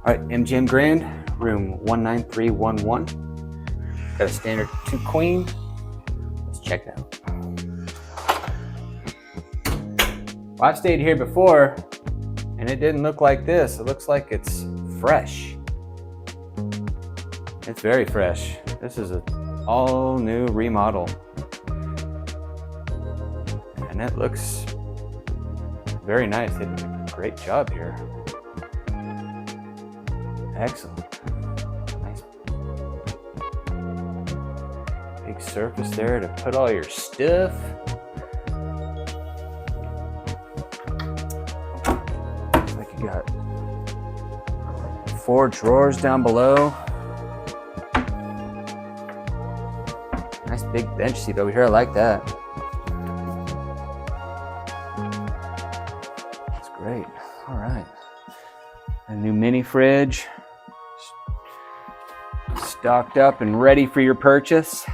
All right, MGM Grand, room 19311. Got a standard 2 queen. Let's check it out. Well, I've stayed here before and it didn't look like this. It looks like it's fresh. It's very fresh. This is an all new remodel. And it looks very nice. They did a great job here. Excellent. Nice big surface there to put all your stuff. Looks like you got 4 drawers down below. Nice big bench seat over here. I like that. That's great. All right. A new mini fridge. Stocked up and ready for your purchase.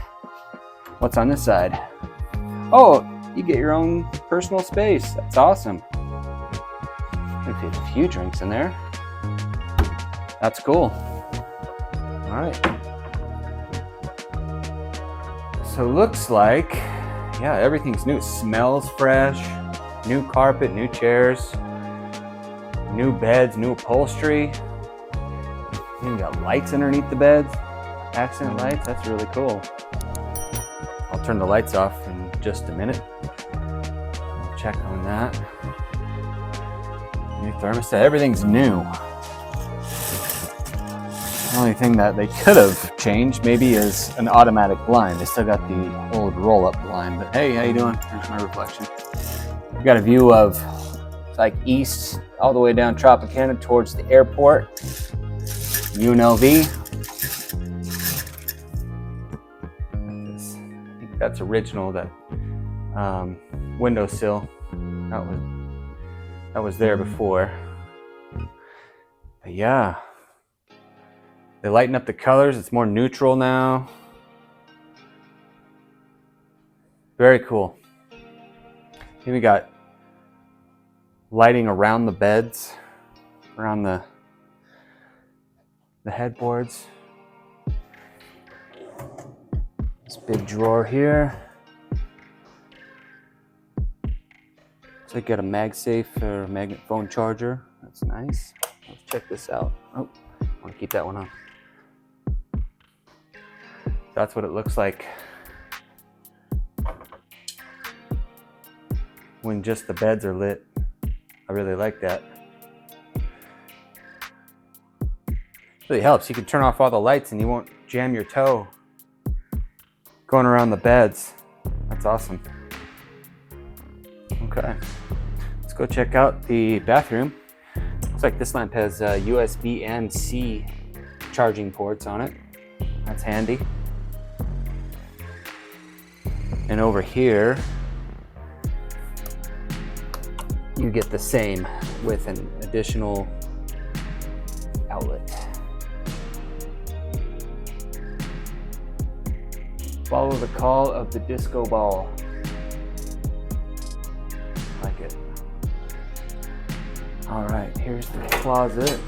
What's on this side? Oh, you get your own personal space. That's awesome. There's a few drinks in there. That's cool. All right. So looks like, yeah, everything's new. It smells fresh. New carpet, new chairs, new beds, new upholstery. You got lights underneath the beds. Accent lights, that's really cool. I'll turn the lights off in just a minute. I'll check on that. New thermostat, everything's new. The only thing that they could have changed maybe is an automatic blind. They still got the old roll-up blind, but hey, how you doing? Here's my reflection. We've got a view of like east all the way down Tropicana towards the airport. UNLV. I think that's original, that windowsill. That was there before. But yeah. They lighten up the colors. It's more neutral now. Very cool. Here we got lighting around the beds, around the headboards. This big drawer here. Looks like you got a MagSafe or magnet phone charger. That's nice. Let's check this out. Oh, I want to keep that one on. That's what it looks like when just the beds are lit. I really like that. It really helps. You can turn off all the lights and you won't jam your toe going around the beds. That's awesome. Okay, let's go check out the bathroom. Looks like this lamp has USB and C charging ports on it. That's handy. And over here, you get the same with an additional outlet. Follow the call of the disco ball. Like it. All right, here's the closet.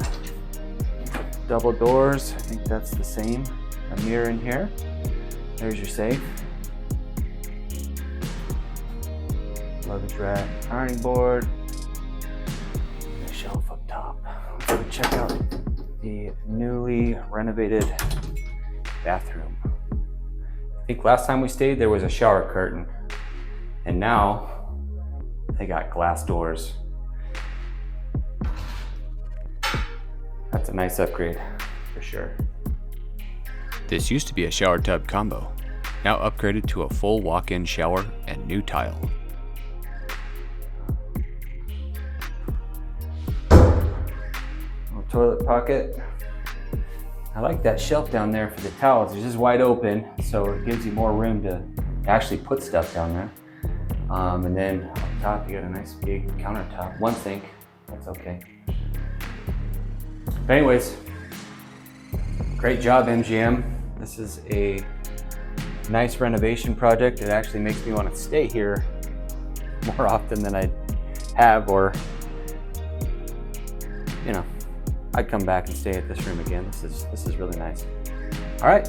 Double doors, I think that's the same. A mirror in here. There's your safe. Luggage rack, ironing board, and a shelf up top. Let's go check out the newly renovated bathroom. I think last time we stayed there was a shower curtain, and now they got glass doors. That's a nice upgrade for sure. This used to be a shower tub combo, now upgraded to a full walk-in shower and new tile. Toilet pocket. I like that shelf down there for the towels. It's just wide open, so it gives you more room to actually put stuff down there. And then up top, you got a nice big countertop. One sink, that's okay. But anyways, great job, MGM. This is a nice renovation project. It actually makes me want to stay here more often than I have, or, you know, I'd come back and stay at this room again. This is really nice. All right.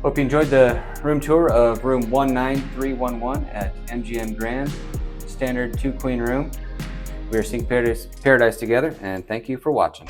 Hope you enjoyed the room tour of room 19311 at MGM Grand. Standard 2-queen room. We are seeing paradise together, and thank you for watching.